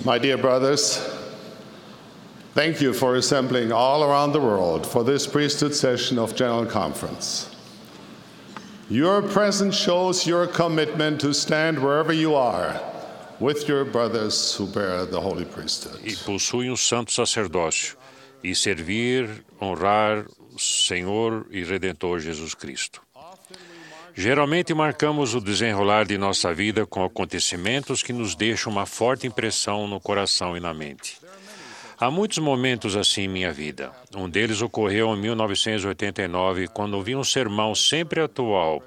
My dear brothers, thank you for assembling all around the world for this priesthood session of General Conference. Your presence shows your commitment to stand wherever you are with your brothers who bear the holy priesthood. E possuem um santo sacerdócio e servir, honrar o Senhor e Redentor Jesus Cristo. Geralmente marcamos o desenrolar de nossa vida com acontecimentos que nos deixam uma forte impressão no coração e na mente. Há muitos momentos assim em minha vida. Um deles ocorreu em 1989, quando ouvi um sermão sempre atual,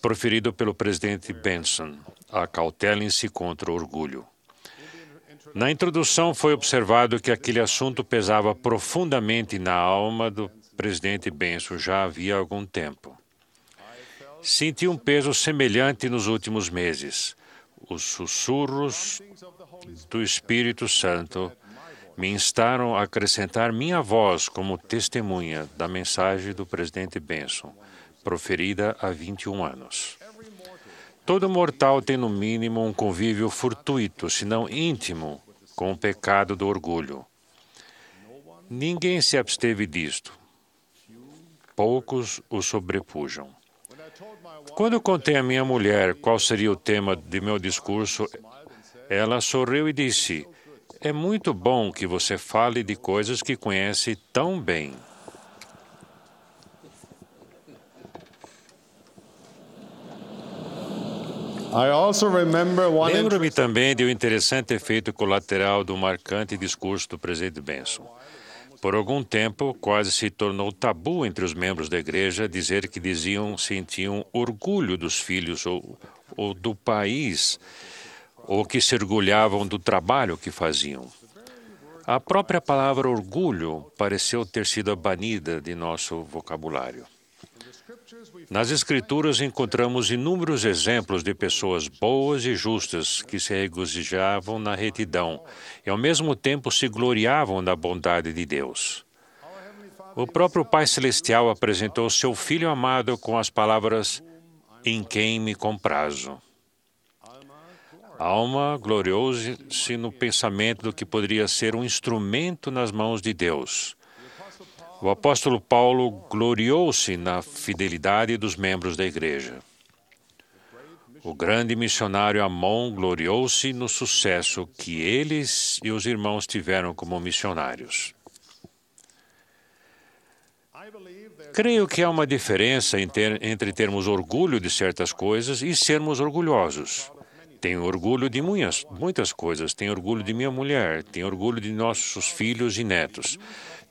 proferido pelo presidente Benson: acautelem-se contra o orgulho. Na introdução foi observado que aquele assunto pesava profundamente na alma do presidente Benson já havia algum tempo. Senti um peso semelhante nos últimos meses. Os sussurros do Espírito Santo me instaram a acrescentar minha voz como testemunha da mensagem do presidente Benson, proferida há 21 anos. Todo mortal tem no mínimo um convívio fortuito, se não íntimo, com o pecado do orgulho. Ninguém se absteve disto. Poucos o sobrepujam. Quando contei à minha mulher qual seria o tema de meu discurso, ela sorriu e disse: "É muito bom que você fale de coisas que conhece tão bem." Lembro-me também de um interessante efeito colateral do marcante discurso do presidente Benson. Por algum tempo, quase se tornou tabu entre os membros da igreja dizer que sentiam orgulho dos filhos ou do país, ou que se orgulhavam do trabalho que faziam. A própria palavra orgulho pareceu ter sido banida de nosso vocabulário. Nas Escrituras encontramos inúmeros exemplos de pessoas boas e justas que se regozijavam na retidão e ao mesmo tempo se gloriavam da bondade de Deus. O próprio Pai Celestial apresentou seu Filho amado com as palavras: "Em quem me comprazo." Alma gloriou-se no pensamento do que poderia ser um instrumento nas mãos de Deus. O apóstolo Paulo gloriou-se na fidelidade dos membros da igreja. O grande missionário Amon gloriou-se no sucesso que eles e os irmãos tiveram como missionários. Creio que há uma diferença entre termos orgulho de certas coisas e sermos orgulhosos. Tenho orgulho de muitas coisas. Tenho orgulho de minha mulher. Tenho orgulho de nossos filhos e netos.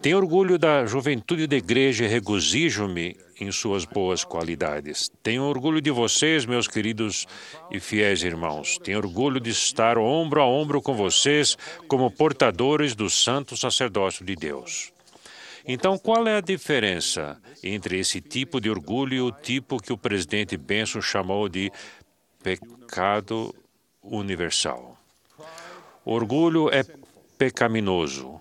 Tenho orgulho da juventude da igreja e regozijo-me em suas boas qualidades. Tenho orgulho de vocês, meus queridos e fiéis irmãos. Tenho orgulho de estar ombro a ombro com vocês como portadores do santo sacerdócio de Deus. Então, qual é a diferença entre esse tipo de orgulho e o tipo que o presidente Benson chamou de pecado universal? O orgulho é pecaminoso,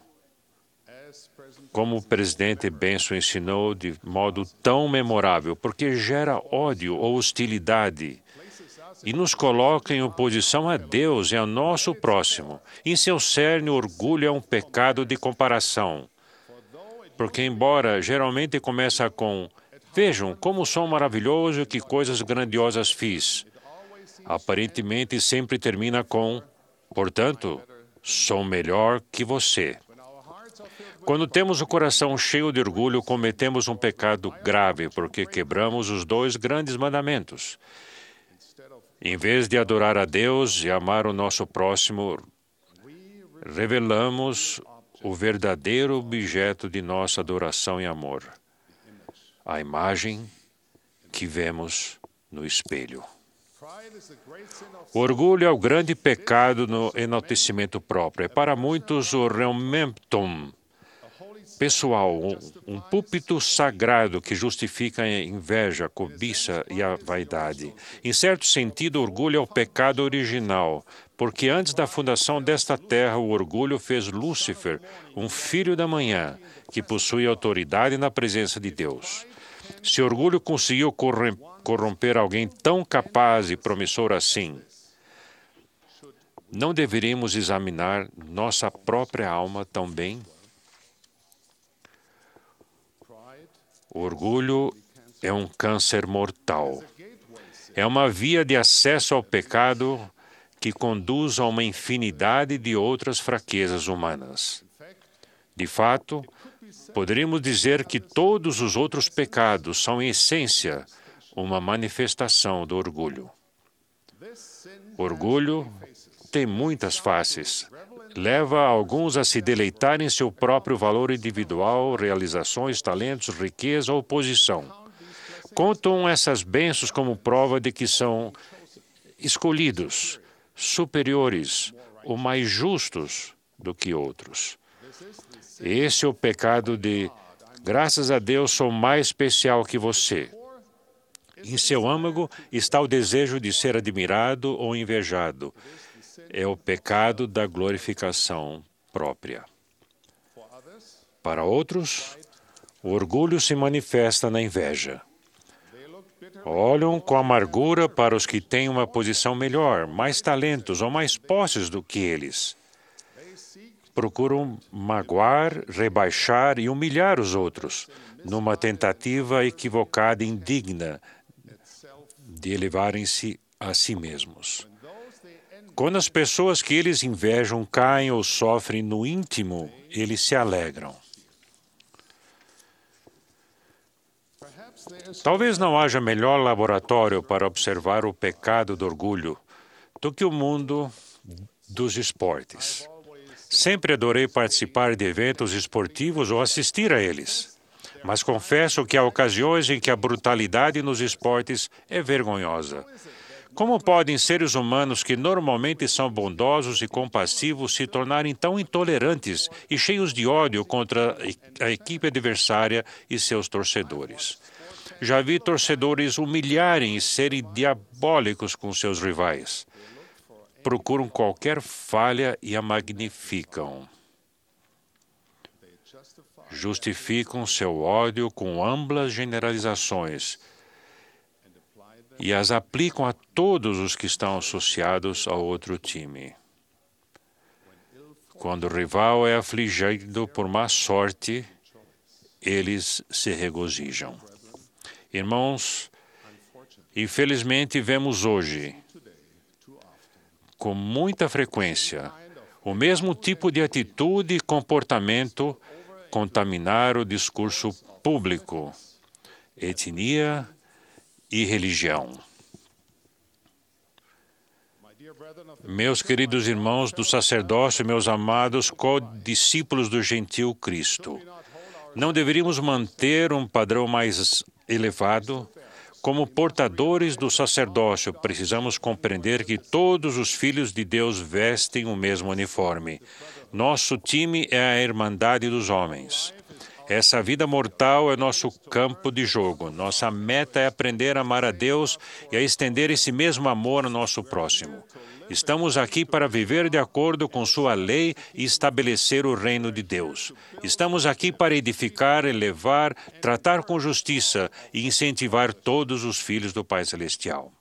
como o presidente Benson ensinou de modo tão memorável, porque gera ódio ou hostilidade e nos coloca em oposição a Deus e ao nosso próximo. Em seu cerne, o orgulho é um pecado de comparação, porque embora geralmente começa com "Vejam como sou maravilhoso e que coisas grandiosas fiz", aparentemente sempre termina com "Portanto, sou melhor que você." Quando temos o coração cheio de orgulho, cometemos um pecado grave, porque quebramos os 2 grandes mandamentos. Em vez de adorar a Deus e amar o nosso próximo, revelamos o verdadeiro objeto de nossa adoração e amor: a imagem que vemos no espelho. O orgulho é o grande pecado no enaltecimento próprio. É para muitos o reumentum pessoal, um púlpito sagrado que justifica a inveja, a cobiça e a vaidade. Em certo sentido, o orgulho é o pecado original, porque antes da fundação desta terra, o orgulho fez Lúcifer, um filho da manhã, que possui autoridade na presença de Deus. Se o orgulho conseguiu corromper alguém tão capaz e promissor assim, Não deveríamos examinar nossa própria alma também? O orgulho é um câncer mortal. É uma via de acesso ao pecado que conduz a uma infinidade de outras fraquezas humanas. De fato, poderíamos dizer que todos os outros pecados são, em essência, uma manifestação do orgulho. Orgulho tem muitas faces. Leva alguns a se deleitar em seu próprio valor individual, realizações, talentos, riqueza ou posição. Contam essas bênçãos como prova de que são escolhidos, superiores ou mais justos do que outros. Esse é o pecado de, graças a Deus, sou mais especial que você. Em seu âmago está o desejo de ser admirado ou invejado. É o pecado da glorificação própria. Para outros, o orgulho se manifesta na inveja. Olham com amargura para os que têm uma posição melhor, mais talentos ou mais posses do que eles. Procuram magoar, rebaixar e humilhar os outros, numa tentativa equivocada e indigna de elevarem-se a si mesmos. Quando as pessoas que eles invejam caem ou sofrem no íntimo, eles se alegram. Talvez não haja melhor laboratório para observar o pecado do orgulho do que o mundo dos esportes. Sempre adorei participar de eventos esportivos ou assistir a eles. Mas confesso que há ocasiões em que a brutalidade nos esportes é vergonhosa. Como podem seres humanos que normalmente são bondosos e compassivos se tornarem tão intolerantes e cheios de ódio contra a equipe adversária e seus torcedores? Já vi torcedores humilharem e serem diabólicos com seus rivais. Procuram qualquer falha e a magnificam. Justificam seu ódio com amplas generalizações e as aplicam a todos os que estão associados ao outro time. Quando o rival é afligido por má sorte, eles se regozijam. Irmãos, infelizmente vemos hoje, com muita frequência, o mesmo tipo de atitude e comportamento contaminar o discurso público, etnia e religião. Meus queridos irmãos do sacerdócio, meus amados co-discípulos do gentil Cristo, não deveríamos manter um padrão mais elevado? Como portadores do sacerdócio, precisamos compreender que todos os filhos de Deus vestem o mesmo uniforme. Nosso time é a Irmandade dos Homens. Essa vida mortal é nosso campo de jogo. Nossa meta é aprender a amar a Deus e a estender esse mesmo amor ao nosso próximo. Estamos aqui para viver de acordo com sua lei e estabelecer o reino de Deus. Estamos aqui para edificar, elevar, tratar com justiça e incentivar todos os filhos do Pai Celestial.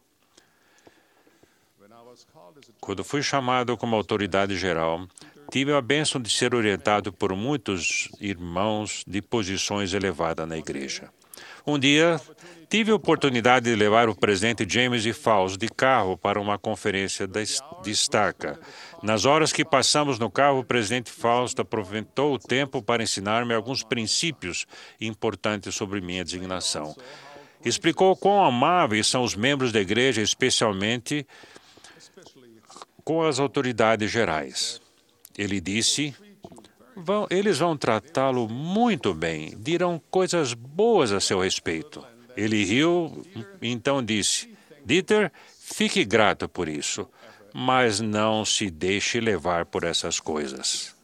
Quando fui chamado como autoridade geral, tive a bênção de ser orientado por muitos irmãos de posições elevadas na igreja. Um dia, tive a oportunidade de levar o presidente James E. Fausto de carro para uma conferência de estaca. Nas horas que passamos no carro, o presidente Fausto aproveitou o tempo para ensinar-me alguns princípios importantes sobre minha designação. Explicou quão amáveis são os membros da igreja, especialmente com as autoridades gerais. Ele disse: eles vão tratá-lo muito bem, dirão coisas boas a seu respeito. Ele riu e então disse: Dieter, fique grato por isso, mas não se deixe levar por essas coisas.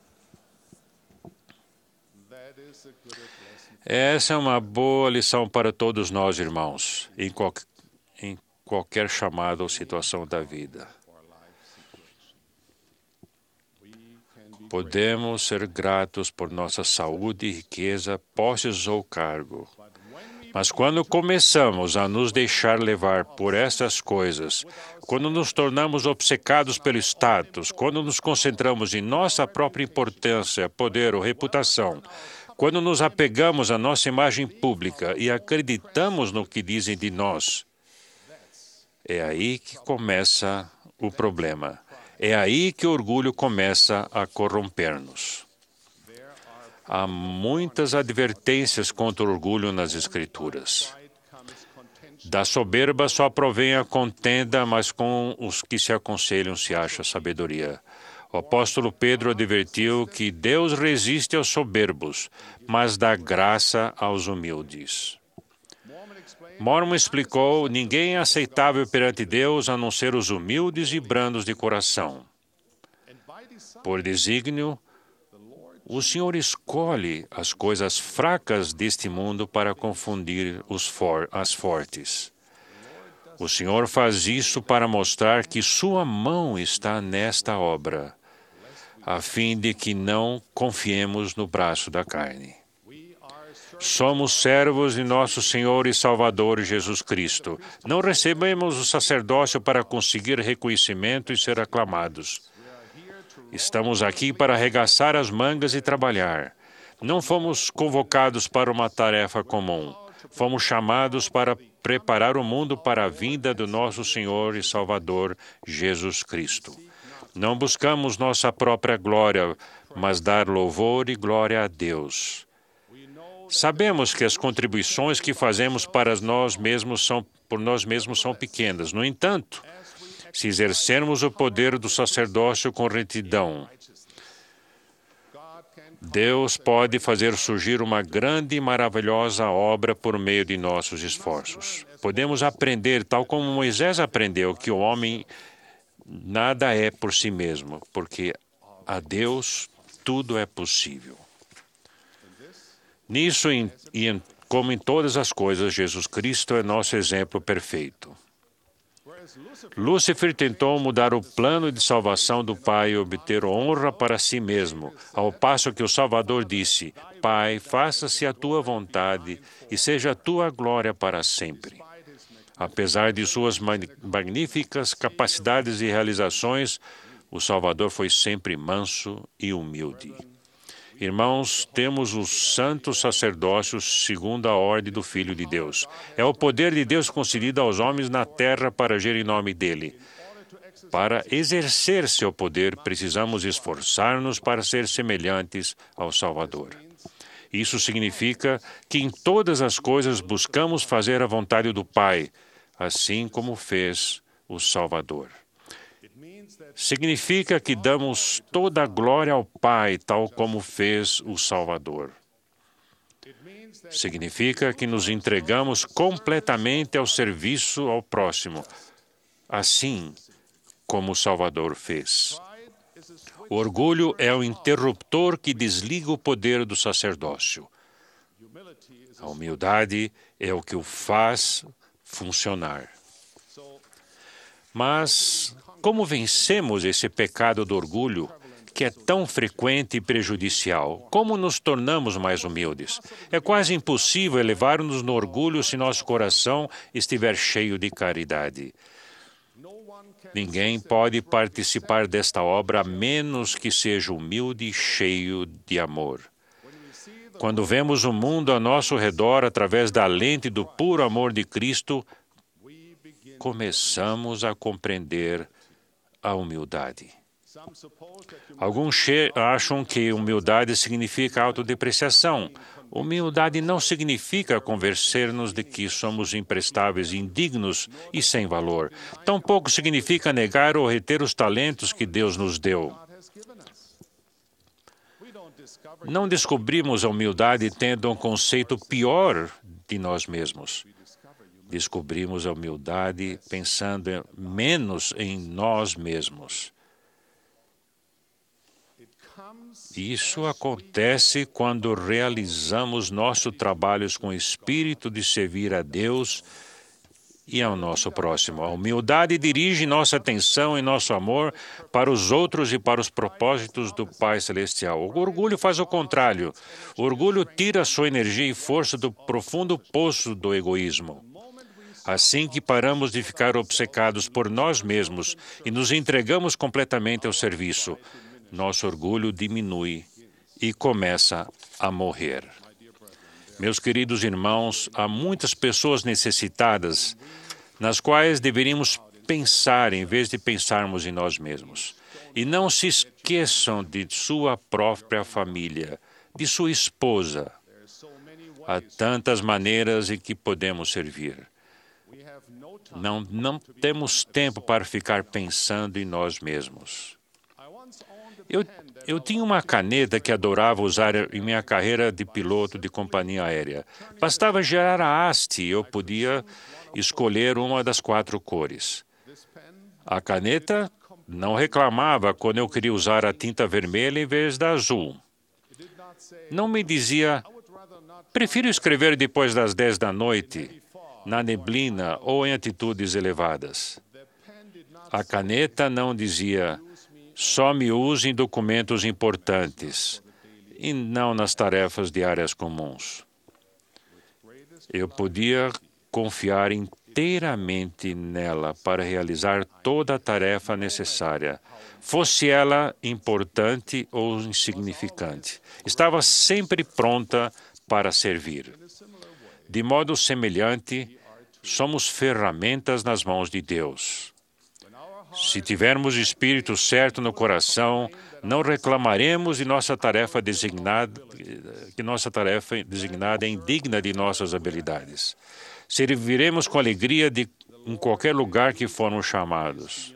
Essa é uma boa lição para todos nós, irmãos, em qualquer chamada ou situação da vida. Podemos ser gratos por nossa saúde, riqueza, posses ou cargo. Mas quando começamos a nos deixar levar por essas coisas, quando nos tornamos obcecados pelo status, quando nos concentramos em nossa própria importância, poder ou reputação, quando nos apegamos à nossa imagem pública e acreditamos no que dizem de nós, é aí que começa o problema. É aí que o orgulho começa a corromper-nos. Há muitas advertências contra o orgulho nas Escrituras. Da soberba só provém a contenda, mas com os que se aconselham se acha sabedoria. O apóstolo Pedro advertiu que Deus resiste aos soberbos, mas dá graça aos humildes. Mormon explicou: ninguém é aceitável perante Deus a não ser os humildes e brandos de coração. Por desígnio, o Senhor escolhe as coisas fracas deste mundo para confundir as fortes. O Senhor faz isso para mostrar que sua mão está nesta obra, a fim de que não confiemos no braço da carne. Somos servos de nosso Senhor e Salvador Jesus Cristo. Não recebemos o sacerdócio para conseguir reconhecimento e ser aclamados. Estamos aqui para arregaçar as mangas e trabalhar. Não fomos convocados para uma tarefa comum. Fomos chamados para preparar o mundo para a vinda do nosso Senhor e Salvador, Jesus Cristo. Não buscamos nossa própria glória, mas dar louvor e glória a Deus. Sabemos que as contribuições que fazemos para por nós mesmos são pequenas. No entanto, se exercermos o poder do sacerdócio com retidão, Deus pode fazer surgir uma grande e maravilhosa obra por meio de nossos esforços. Podemos aprender, tal como Moisés aprendeu, que o homem nada é por si mesmo, porque a Deus tudo é possível. Nisso, como em todas as coisas, Jesus Cristo é nosso exemplo perfeito. Lúcifer tentou mudar o plano de salvação do Pai e obter honra para si mesmo, ao passo que o Salvador disse: Pai, faça-se a tua vontade e seja a tua glória para sempre. Apesar de suas magníficas capacidades e realizações, o Salvador foi sempre manso e humilde. Irmãos, temos o santo sacerdócio segundo a ordem do Filho de Deus. É o poder de Deus concedido aos homens na terra para agir em nome dele. Para exercer seu poder, precisamos esforçar-nos para ser semelhantes ao Salvador. Isso significa que em todas as coisas buscamos fazer a vontade do Pai, assim como fez o Salvador. Significa que damos toda a glória ao Pai, tal como fez o Salvador. Significa que nos entregamos completamente ao serviço ao próximo, assim como o Salvador fez. O orgulho é o interruptor que desliga o poder do sacerdócio. A humildade é o que o faz funcionar. Mas como vencemos esse pecado do orgulho, que é tão frequente e prejudicial? Como nos tornamos mais humildes? É quase impossível elevar-nos no orgulho se nosso coração estiver cheio de caridade. Ninguém pode participar desta obra a menos que seja humilde e cheio de amor. Quando vemos o mundo ao nosso redor através da lente do puro amor de Cristo, começamos a compreender a humildade. Alguns acham que humildade significa autodepreciação. Humildade não significa convencer-nos de que somos imprestáveis, indignos e sem valor. Tampouco significa negar ou reter os talentos que Deus nos deu. Não descobrimos a humildade tendo um conceito pior de nós mesmos. Descobrimos a humildade pensando menos em nós mesmos. Isso acontece quando realizamos nosso trabalho com o espírito de servir a Deus e ao nosso próximo. A humildade dirige nossa atenção e nosso amor para os outros e para os propósitos do Pai Celestial. O orgulho faz o contrário. O orgulho tira sua energia e força do profundo poço do egoísmo. Assim que paramos de ficar obcecados por nós mesmos e nos entregamos completamente ao serviço, nosso orgulho diminui e começa a morrer. Meus queridos irmãos, há muitas pessoas necessitadas nas quais deveríamos pensar em vez de pensarmos em nós mesmos. E não se esqueçam de sua própria família, de sua esposa. Há tantas maneiras em que podemos servir. Não temos tempo para ficar pensando em nós mesmos. Eu tinha uma caneta que adorava usar em minha carreira de piloto de companhia aérea. Bastava girar a haste e eu podia escolher uma das 4 cores. A caneta não reclamava quando eu queria usar a tinta vermelha em vez da azul. Não me dizia, prefiro escrever depois das 10 da noite, na neblina ou em atitudes elevadas. A caneta não dizia, só me use em documentos importantes e não nas tarefas diárias comuns. Eu podia confiar inteiramente nela para realizar toda a tarefa necessária, fosse ela importante ou insignificante. Estava sempre pronta para servir. De modo semelhante, somos ferramentas nas mãos de Deus. Se tivermos o Espírito certo no coração, não reclamaremos de nossa tarefa designada, que nossa tarefa designada é indigna de nossas habilidades. Serviremos com alegria em qualquer lugar que formos chamados.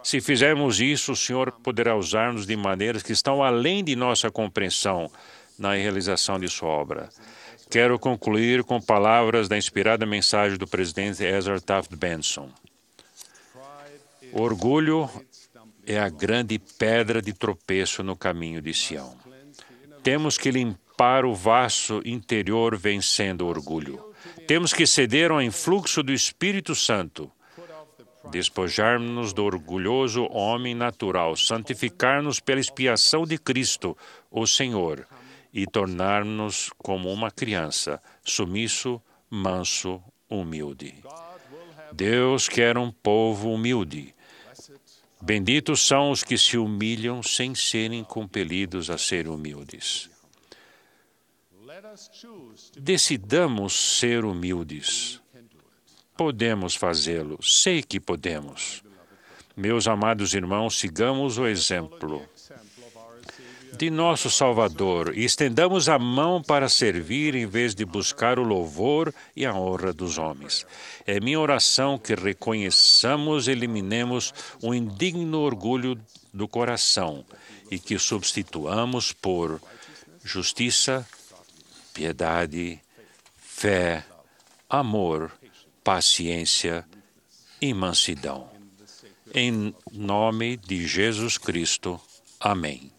Se fizermos isso, o Senhor poderá usar-nos de maneiras que estão além de nossa compreensão na realização de sua obra. Quero concluir com palavras da inspirada mensagem do presidente Ezra Taft Benson. O orgulho é a grande pedra de tropeço no caminho de Sião. Temos que limpar o vaso interior vencendo o orgulho. Temos que ceder ao influxo do Espírito Santo, despojar-nos do orgulhoso homem natural, santificar-nos pela expiação de Cristo, o Senhor, e tornar-nos como uma criança, sumisso, manso, humilde. Deus quer um povo humilde. Benditos são os que se humilham sem serem compelidos a ser humildes. Decidamos ser humildes. Podemos fazê-lo. Sei que podemos. Meus amados irmãos, sigamos o exemplo de nosso Salvador e estendamos a mão para servir em vez de buscar o louvor e a honra dos homens. É minha oração que reconheçamos e eliminemos o indigno orgulho do coração e que substituamos por justiça, piedade, fé, amor, paciência e mansidão. Em nome de Jesus Cristo. Amém.